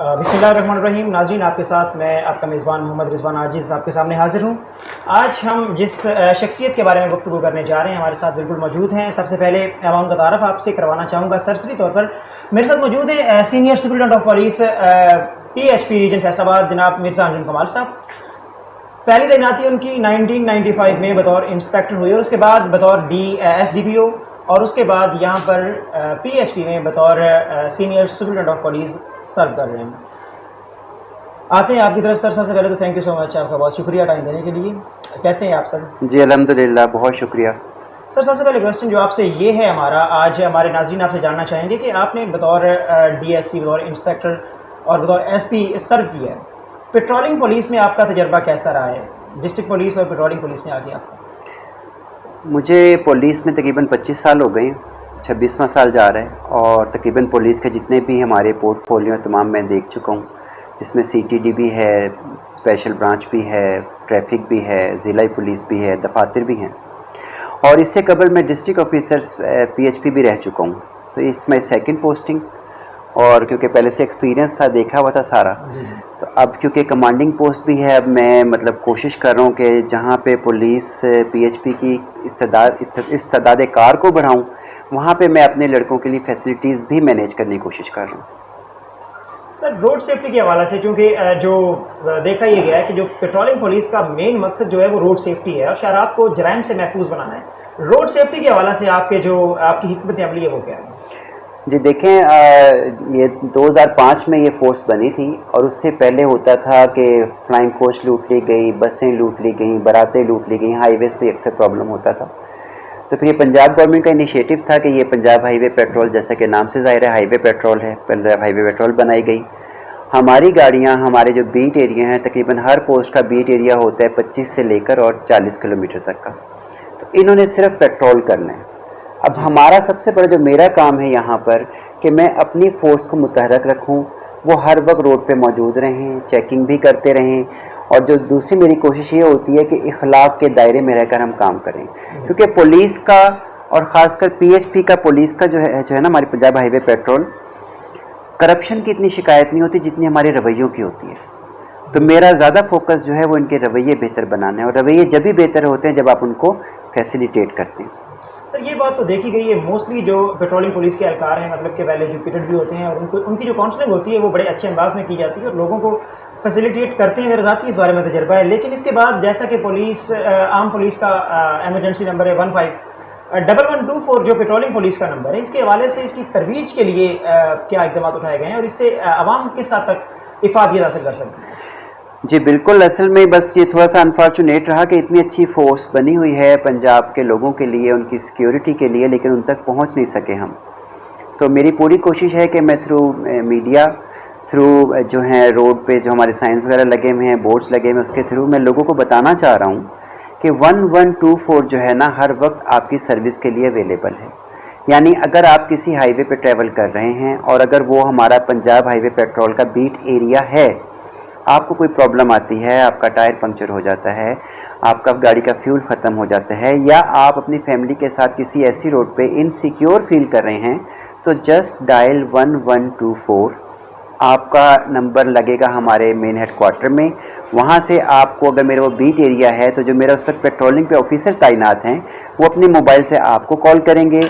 बिस्मिल्लाहिर्रहमानिर्रहीम। नाज़रीन, आपके साथ मैं आपका मेज़बान मोहम्मद रिज़वान आजिज़ आपके सामने हाज़िर हूँ। आज हम जिस शख्सियत के बारे में गुफ्तगू करने जा रहे हैं हमारे साथ बिल्कुल मौजूद हैं। सबसे पहले मैं उनका तारफ़ आपसे करवाना चाहूँगा। सरसरी तौर पर मेरे साथ मौजूद है senior superintendent of police PHP region Faisalabad जनाब मिर्ज़ा अंजुम कमाल साहब। पहली तैनाती उनकी 1995 में बतौर इंस्पेक्टर हुई और उसके बाद बतौर SDPO और उसके बाद यहाँ पर PHP में बतौर सीनियर सुपरिटेंडेंट ऑफ पुलिस सर्व कर रहे हैं। आते हैं आपकी तरफ सर। सबसे पहले तो थैंक यू सो मच, आपका बहुत शुक्रिया टाइम देने के लिए। कैसे हैं आप सर? जी अल्हम्दुलिल्लाह, बहुत शुक्रिया सर। सबसे पहले क्वेश्चन जो आपसे ये है आज हमारे नाज़रीन आपसे जानना चाहेंगे कि आपने बतौर DSP, बतौर इंस्पेक्टर और बतौर SP सर्व किया है। पेट्रोलिंग पुलिस में आपका तजर्बा कैसा रहा है? डिस्ट्रिक्ट पुलिस और पेट्रोलिंग पुलिस में आके आपका? मुझे पुलिस में तकरीबन 25 साल हो गए, 26वां साल जा रहा है और तकरीबन पुलिस के जितने भी हमारे पोर्टफोलियो तमाम मैं देख चुका हूँ, जिसमें CTD भी है, स्पेशल ब्रांच भी है, ट्रैफिक भी है, ज़िला पुलिस भी है, दफातर भी हैं और इससे कबल मैं डिस्ट्रिक्ट ऑफिसर्स PHP भी रह चुका हूँ। तो इसमें सेकंड पोस्टिंग और क्योंकि पहले से एक्सपीरियंस था, देखा हुआ था सारा, तो अब क्योंकि कमांडिंग पोस्ट भी है, अब मैं मतलब कोशिश कर रहा हूँ कि जहाँ पे पुलिस PHP की इस्तेदाद कार को बढ़ाऊँ, वहाँ पे मैं अपने लड़कों के लिए फैसिलिटीज़ भी मैनेज करने की कोशिश कर रहा हूँ। सर, रोड सेफ्टी के हवाले से चूँकि जो देखा ये गया है कि जो पेट्रोलिंग पुलिस का मेन मकसद जो है वो रोड सेफ्टी है और शहरात को जराइम से महफूज बनाना है। रोड सेफ्टी के हवाले से आपकी हिकमत अमली है वो क्या है? जी देखें, ये 2005 में ये फोर्स बनी थी और उससे पहले होता था कि फ्लाइंग कोच लूट ली गई, बसें लूट ली गई, बारातें लूट ली गई, हाईवेज़ पे अक्सर प्रॉब्लम होता था। तो फिर ये पंजाब गवर्नमेंट का इनिशिएटिव था कि ये पंजाब हाईवे पेट्रोल, जैसा कि नाम से ज़ाहिर है हाईवे पेट्रोल है, पंजाब हाईवे पेट्रोल बनाई गई। हमारी गाड़ियाँ, हमारे जो बीट एरिया हैं, तकरीबन हर पोस्ट का बीट एरिया होता है 25 से लेकर और 40 किलोमीटर तक का, तो इन्होंने सिर्फ पेट्रोल करना है। अब हमारा सबसे बड़ा जो मेरा काम है यहाँ पर कि मैं अपनी फोर्स को मुतहरक रखूँ, वो हर वक्त रोड पे मौजूद रहें, चेकिंग भी करते रहें और जो दूसरी मेरी कोशिश ये होती है कि इखलाक के दायरे में रहकर हम काम करें, क्योंकि पुलिस का और ख़ासकर PHP का पुलिस का जो है ना हमारी पंजाब हाईवे पेट्रोल, करप्शन की इतनी शिकायत नहीं होती जितनी हमारे रवैयों की होती है। तो मेरा ज़्यादा फोकस जो है वो इनके रवैये बेहतर बनाना है और रवैये जब भी बेहतर होते हैं जब आप उनको फैसिलिटेट करते हैं। सर, ये बात तो देखी गई है, मोस्टली जो पेट्रोलिंग पुलिस के एहलकार हैं मतलब कि वेल एजुकेटेड भी होते हैं और उनकी जो काउंसलिंग होती है वो बड़े अच्छे अंदाज में की जाती है और लोगों को फैसिलिटेट करते हैं। मेरा ज़ाती इस बारे में तजर्बा है। लेकिन इसके बाद जैसा कि आम पुलिस का एमरजेंसी नंबर है 151124 जो पेट्रोलिंग पुलिस का नंबर है, इसके हवाले से इसकी तरवीज के लिए क्या इकदाम उठाए गए हैं और इससे आवाम किस हद तक इफादियत हासिल कर सकते हैं? जी बिल्कुल, असल में बस ये थोड़ा सा अनफॉर्चुनेट रहा कि इतनी अच्छी फोर्स बनी हुई है पंजाब के लोगों के लिए, उनकी सिक्योरिटी के लिए, लेकिन उन तक पहुंच नहीं सके हम। तो मेरी पूरी कोशिश है कि मैं थ्रू मीडिया, थ्रू जो है रोड पे जो हमारे साइंस वगैरह लगे हुए हैं, बोर्ड्स लगे हुए हैं, उसके थ्रू मैं लोगों को बताना चाह रहा हूँ कि 1124 जो है ना हर वक्त आपकी सर्विस के लिए अवेलेबल है। यानी अगर आप किसी हाईवे पे ट्रैवल कर रहे हैं और अगर वो हमारा पंजाब हाईवे पेट्रोल का बीट एरिया है, आपको कोई प्रॉब्लम आती है, आपका टायर पंक्चर हो जाता है, आपका गाड़ी का फ्यूल ख़त्म हो जाता है, या आप अपनी फैमिली के साथ किसी ऐसी रोड पे इनसिक्योर फील कर रहे हैं, तो जस्ट डायल 1124, आपका नंबर लगेगा हमारे मेन हेडक्वार्टर में। वहाँ से आपको अगर मेरा वो बीट एरिया है तो जो मेरा उस वक्त पेट्रोलिंग पे ऑफिसर तैनात हैं वो अपने मोबाइल से आपको कॉल करेंगे,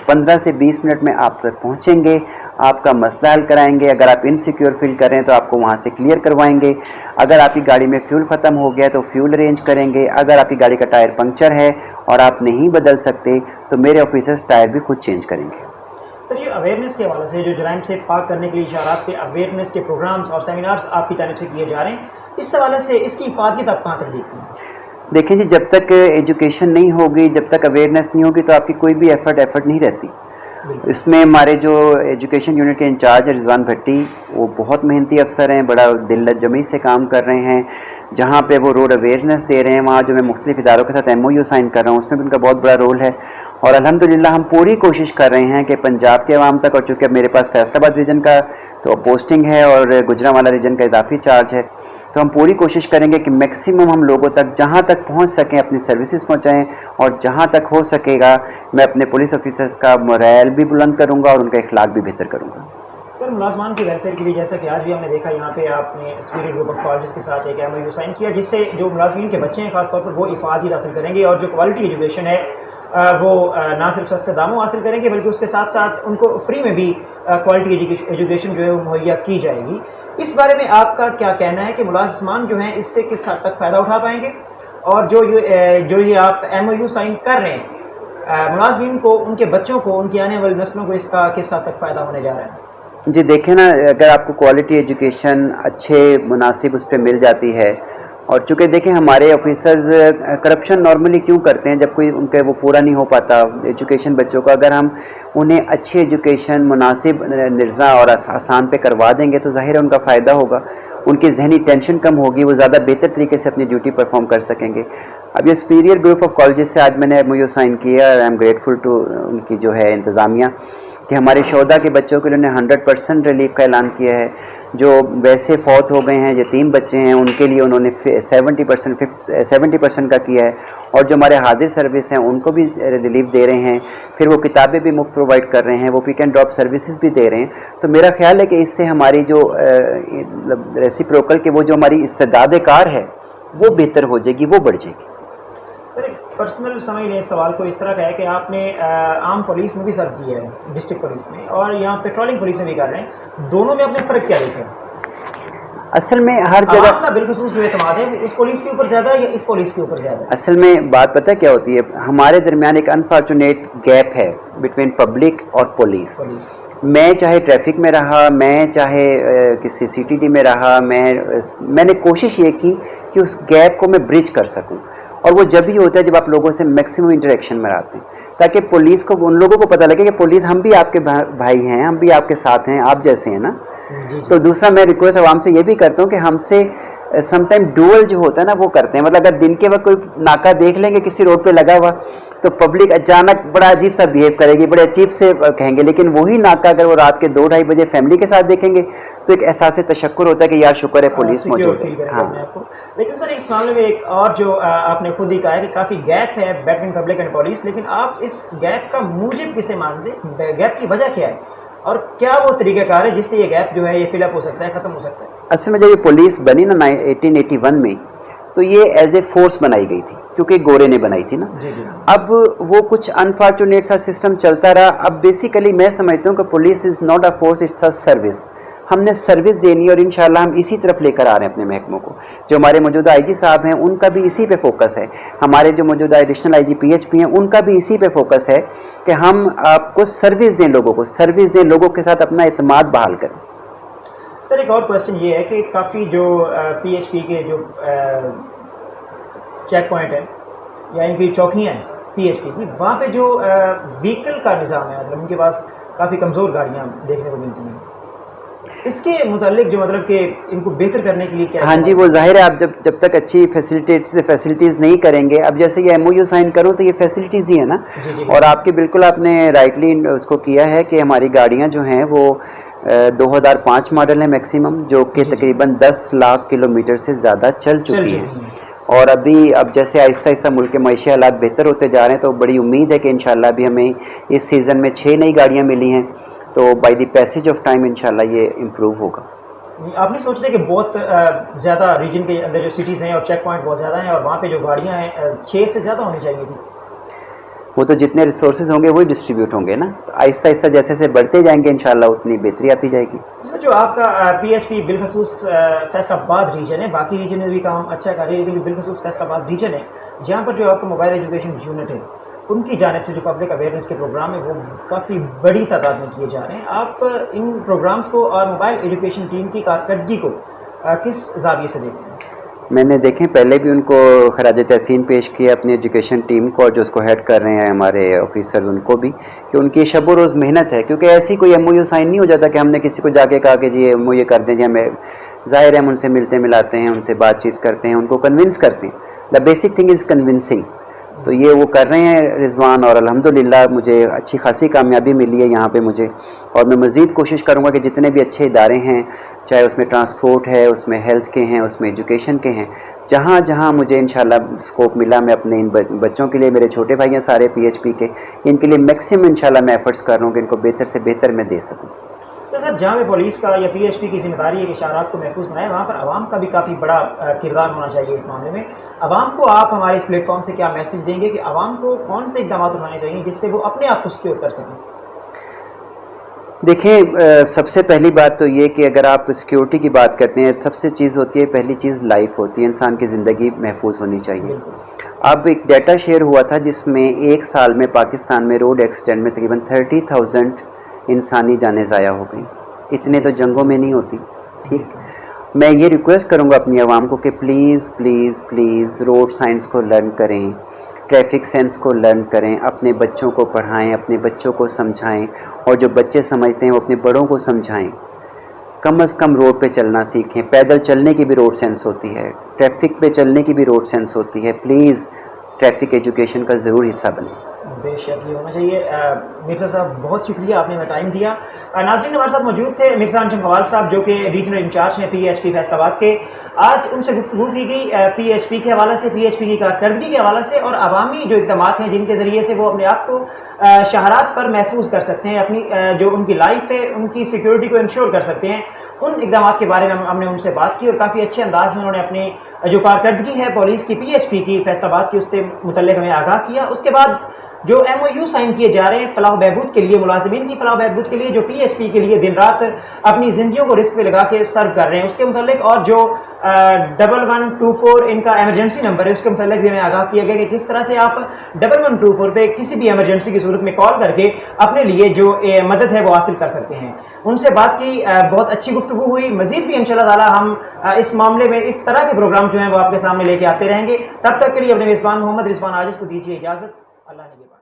15 से 20 मिनट में आप तक पहुँचेंगे, आपका मसला हल कराएंगे। अगर आप इनसिक्योर फील कर रहे हैं तो आपको वहाँ से क्लियर करवाएंगे। अगर आपकी गाड़ी में फ्यूल ख़त्म हो गया तो फ्यूल अरेंज करेंगे। अगर आपकी गाड़ी का टायर पंक्चर है और आप नहीं बदल सकते तो मेरे ऑफिसर्स टायर भी खुद चेंज करेंगे। सर, ये अवेयरनेस के हवाले से जो जराइम से पाक करने के लिए इशारात पे अवेयरनेस के प्रोग्राम्स और सेमिनार्स आपकी जानिब से किए जा रहे हैं, इस हवाले से इसकी इफादियत आप कहाँ तक देखते हैं? देखें जी, जब तक एजुकेशन नहीं होगी, जब तक अवेयरनेस नहीं होगी तो आपकी कोई भी एफर्ट नहीं रहती। इसमें हमारे जो एजुकेशन यूनिट के इंचार्ज रिजवान भट्टी, वो बहुत मेहनती अफसर हैं, बड़ा दिल जमी से काम कर रहे हैं। जहाँ पे वो रोड अवेयरनेस दे रहे हैं, वहाँ जो मैं मुख्तलिफ इदारों के साथ MOU साइन कर रहा हूँ, उसमें भी उनका बहुत बड़ा रोल है। और अल्हम्दुलिल्लाह हम पूरी कोशिश कर रहे हैं कि पंजाब के अवाम तक, और चूँकि अब मेरे पास फैसलाबाद रीजन का तो पोस्टिंग है और गुजरांवाला रीजन का इजाफी चार्ज है, तो हम पूरी कोशिश करेंगे कि मैक्सिमम हम लोगों तक जहाँ तक पहुँच सकें अपनी सर्विसेज पहुँचाएँ। और जहाँ तक हो सकेगा मैं अपने पुलिस ऑफिसर्स का मोरल भी बुलंद करूँगा और उनका इखलाक भी बेहतर करूँगा। सर मुलाजमान की वेलफेयर के लिए जैसा कि आज भी हमने देखा यहाँ पे आपने स्पिरिट ग्रुप ऑफ कॉलेज के साथ एक MOU साइन किया जिससे जो मुलाजमीन के बच्चे हैं खासतौर पर वो इफादी हासिल करेंगे और जो क्वालिटी एजुकेशन है वो ना सिर्फ सस्ते दामों हासिल करेंगे बल्कि उसके साथ साथ उनको फ्री में भी क्वालिटी एजुकेशन जो है वो मुहैया की जाएगी। इस बारे में आपका क्या कहना है कि मुलाजमान जो हैं इससे किस हद तक फ़ायदा उठा पाएंगे और जो ये आप MOU साइन कर रहे हैं मुलाजमीन को, उनके बच्चों को, उनकी आने वाली नस्लों को इसका किस हद तक फ़ायदा होने जा रहा है? जी देखें ना, अगर आपको क्वालिटी एजुकेशन अच्छे मुनासिब उस पर मिल जाती है, और चूँकि देखें हमारे ऑफिसर्स करप्शन नॉर्मली क्यों करते हैं जब कोई उनके वो पूरा नहीं हो पाता एजुकेशन बच्चों का, अगर हम उन्हें अच्छी एजुकेशन मुनासिब निर्ज़ा और आसान पे करवा देंगे तो ज़ाहिर है उनका फ़ायदा होगा, उनकी जहनी टेंशन कम होगी, वो ज़्यादा बेहतर तरीके से अपनी ड्यूटी परफॉर्म कर सकेंगे। अब ये सुपीरियर ग्रुप ऑफ कॉलेजेस से आज मैंने MOU साइन किया, आई एम ग्रेटफुल टू उनकी जो है इंतज़ामिया कि हमारे शोधा के बच्चों के लिए उन्होंने 100% रिलीफ का ऐलान किया है। जो वैसे फौत हो गए हैं, यतीम बच्चे हैं, उनके लिए उन्होंने 70% का किया है, और जो हमारे हाजिर सर्विस हैं उनको भी रिलीफ दे रहे हैं, फिर वो किताबें भी मुफ्त प्रोवाइड कर रहे हैं, वो पिक एंड ड्रॉप सर्विसेज भी दे रहे हैं। तो मेरा ख्याल है कि इससे हमारी जो रेसिप्रोकल के वो जो हमारी इस्तेदाद कार है वो बेहतर हो जाएगी, वो बढ़ जाएगी। पर्सनल समझ लें इस सवाल को इस तरह का है कि आपने आम पुलिस में भी सर्व किया है, डिस्ट्रिक्ट पुलिस में, और यहाँ पेट्रोलिंग पुलिस में भी कर रहे हैं, दोनों में अपने फ़र्क क्या देखें? असल में हर जगह आपका बिलखुसूस जो एतमाद है उस पुलिस के ऊपर ज़्यादा है या इस पुलिस के ऊपर ज़्यादा है? असल में बात पता है क्या होती है, हमारे दरमियान एक अनफॉर्चुनेट गैप है बिटवीन पब्लिक और पुलिस। मैं चाहे ट्रैफिक में रहा, मैं चाहे किसी CTD में रहा, मैंने कोशिश ये की कि उस गैप को मैं ब्रिज कर सकूं, और वो जब भी होता है जब आप लोगों से मैक्सिमम इंटरेक्शन में आते हैं, ताकि पुलिस को, उन लोगों को पता लगे कि पुलिस, हम भी आपके भाई हैं, हम भी आपके साथ हैं, आप जैसे हैं ना। तो दूसरा मैं रिक्वेस्ट आवाम से ये भी करता हूँ कि हमसे समटाइम डुअल जो होता है ना वो करते हैं, मतलब अगर दिन के वक्त कोई नाका देख लेंगे किसी रोड पे लगा हुआ तो पब्लिक अचानक बड़ा अजीब सा बिहेव करेगी, बड़े अजीब से कहेंगे, लेकिन वही नाका अगर वो रात के 2-2:30 बजे फैमिली के साथ देखेंगे तो एक एहसास तशक्कुर होता है कि यार शुक्र है पुलिस मौजूद है। हाँ। लेकिन सर इस मामले में एक और जो आपने खुद ही कहा है कि काफ़ी गैप है बिटवीन पब्लिक एंड पुलिस, लेकिन आप इस गैप का मूजिब किसे मानते हैं, गैप की वजह क्या है और क्या वो तरीक़ाकार है जिससे ये गैप जो है ये फिलअप हो सकता है, ख़त्म हो सकता है? असल में जब ये पुलिस बनी ना 1881 में, तो ये एज ए फोर्स बनाई गई थी क्योंकि गोरे ने बनाई थी ना। जी जी। अब वो कुछ अनफॉर्चुनेट सा सिस्टम चलता रहा। अब बेसिकली मैं समझता हूँ कि police is not a force, it's a service. हमने सर्विस देनी है और इंशाल्लाह हम इसी तरफ लेकर आ रहे हैं अपने महकमों को। जो हमारे मौजूदा IG साहब हैं उनका भी इसी पे फोकस है, हमारे जो मौजूदा एडिशनल IG PHP हैं उनका भी इसी पे फोकस है कि हम आपको सर्विस दें, लोगों को सर्विस दें, लोगों के साथ अपना एतमाद बहाल करें। सर एक और क्वेश्चन ये है कि काफ़ी जो PHP के जो चेक पॉइंट है या इनकी चौकियाँ हैं PHP की, वहाँ पे जो व्हीकल का निज़ाम है, मतलब उनके पास काफ़ी कमज़ोर गाड़ियाँ देखने को मिलती हैं, इसके मुतालिक जो मतलब कि इनको बेहतर करने के लिए क्या? हाँ जी, वो जाहिर है आप जब तक अच्छी फैसिलिटीज़ नहीं करेंगे, अब जैसे ये MOU साइन करो तो ये फैसिलिटीज़ ही है ना। जी। और आपके बिल्कुल आपने राइटली उसको किया है कि हमारी गाड़ियाँ जो हैं वो 2005 मॉडल है मैक्सिमम, जो कि तकरीबन 10 लाख किलोमीटर से ज़्यादा चल चुकी हैं। और अभी अब जैसे आहिस्ता आहिस्ता मुल्क के मईशी हालात बेहतर होते जा रहे हैं, तो बड़ी उम्मीद है कि इंशाल्लाह अभी हमें इस सीज़न में 6 नई गाड़ियाँ मिली हैं, तो by the passage of time इंशाल्लाह ये इम्प्रूव होगा। आप नहीं सोचते कि बहुत ज़्यादा रीजन के अंदर जो सिटीज़ हैं और चेक पॉइंट बहुत ज़्यादा हैं और वहाँ पे जो गाड़ियाँ हैं 6 से ज़्यादा होनी चाहिए थी? वो तो जितने रिसोर्सेज होंगे वही डिस्ट्रीब्यूट होंगे ना, तो आहिस्ता आहिस्ता जैसे जैसे बढ़ते जाएंगे इंशाल्लाह उतनी बेहतरी आती जाएगी। सर जो आपका PHP बिलखसूस फैसलाबाद रीजन है, बाकी रीजन में भी काम अच्छा कर रही है, लेकिन बिलखसूस फैसलाबाद रीजन है जहाँ पर जो आपका मोबाइल एजुकेशन यूनिट है उनकी जानिब से जो पब्लिक अवेयरनेस के प्रोग्राम है वो काफ़ी बड़ी तादाद में किए जा रहे हैं। आप इन प्रोग्राम्स को और मोबाइल एजुकेशन टीम की कारकर्दगी को किस ज़ाविये से देखते हैं? मैंने देखें पहले भी उनको खराज तहसीन पेश किया अपनी एजुकेशन टीम को, और जो उसको हेड कर रहे हैं हमारे ऑफिसर्स उनको भी, कि उनकी शब रोज़ मेहनत है, क्योंकि ऐसी कोई MOU साइन नहीं हो जाता कि हमने किसी को जाके कहा कि जी MOU कर दें। हमें ज़ाहिर है हम उनसे मिलते मिलाते हैं, उनसे बातचीत करते हैं, उनको कन्विंस करते हैं। The basic thing is convincing. तो ये वो कर रहे हैं रिजवान, और अल्हम्दुलिल्लाह मुझे अच्छी खासी कामयाबी मिली है यहाँ पे मुझे, और मैं मज़ीद कोशिश करूँगा कि जितने भी अच्छे इदारे हैं, चाहे उसमें ट्रांसपोर्ट है, उसमें हेल्थ के हैं, उसमें एजुकेशन के हैं, जहाँ जहाँ मुझे इंशाल्लाह स्कोप मिला, मैं अपने इन बच्चों के लिए, मेरे छोटे भाई हैं सारे PHP के, इनके लिए मैक्सिमम इंशाल्लाह मैं एफर्ट्स कर रहा हूँ कि इनको बेहतर से बेहतर मैं दे सकूँ। तो सर, जहाँ पे पुलिस का या PHP की जिम्मेदारी है कि शहरात को महफूज बनाए, वहाँ पर आवाम का भी काफ़ी बड़ा किरदार होना चाहिए इस मामले में। आवाम को आप हमारे इस प्लेटफॉर्म से क्या मैसेज देंगे कि आवाम को कौन से इकदाम उठाने चाहिए जिससे वो अपने आप को सिक्योर कर सकें? देखिए, सबसे पहली बात तो ये कि अगर आप सिक्योरिटी की बात करते हैं, सबसे चीज़ होती है, पहली चीज़ लाइफ होती है, इंसान की ज़िंदगी महफूज होनी चाहिए। अब एक डाटा शेयर हुआ था जिसमें एक साल में पाकिस्तान में रोड एक्सीडेंट में तकरीबन 30,000 इंसानी जानें ज़ाया हो गई। इतने तो जंगों में नहीं होती। ठीक, मैं ये रिक्वेस्ट करूँगा अपनी आवाम को कि please please please road science को लर्न करें, ट्रैफिक सेंस को लर्न करें, अपने बच्चों को पढ़ाएं, अपने बच्चों को समझाएं, और जो बच्चे समझते हैं वो अपने बड़ों को समझाएं। कम से कम रोड पे चलना सीखें। पैदल चलने की भी रोड सेंस होती है, ट्रैफिक पे चलने की भी रोड सेंस होती है। प्लीज़ ट्रैफिक एजुकेशन का ज़रूर हिस्सा बनें। बेशक ये होना चाहिए। मिर्ज़ा साहब, बहुत शुक्रिया, आपने हमें टाइम दिया। नाज़रीन, हमारे साथ मौजूद थे मिर्ज़ा अंजुम कमाल साहब, जो कि रीजनल इंचार्ज हैं PHP फैसलाबाद के। आज उनसे गुफ्तगू की गई PHP के हवाले से, PHP की कारकर्दगी के हवाले से, और अवामी जो इक़दाम हैं जिनके ज़रिए से वो अपने आप को शहरात पर महफूज कर सकते हैं, अपनी जो उनकी लाइफ है उनकी सिक्योरिटी को इंश्योर कर सकते हैं, उन इक़दाम के बारे में हमने उनसे बात की और काफ़ी अच्छे अंदाज में उन्होंने अपनी जो कारकर्दगी है पुलिस की, PHP की फैसलाबाद की, उससे मुतल्लिक़ हमें आगाह किया। उसके बाद जो MOU साइन किए जा रहे हैं फलाह बहबूद के लिए, मुलाजिमीन की फलाह बहबूद के लिए, जो PHP के लिए दिन रात अपनी ज़िंदगियों को रिस्क पे लगा के सर्व कर रहे हैं, उसके मुतालिक, और जो 1124 इनका एमरजेंसी नंबर है, उसके मुतालिक भी हमें आगाह किया गया कि किस तरह से आप 1124 पे किसी भी एमरजेंसी की सूरत में कॉल करके अपने लिए जो मदद है वो हासिल कर सकते हैं। उनसे बात की, बहुत अच्छी गुफ्तगू हुई। मज़ीद भी इंशाअल्लाह ताला हम इस मामले में इस तरह के प्रोग्राम जो हैं वो आपके सामने लेके आते रहेंगे। तब तक के लिए अपने मेज़बान मोहम्मद रिजवान आजिज़ को दीजिए इजाज़त। अल्लाह ने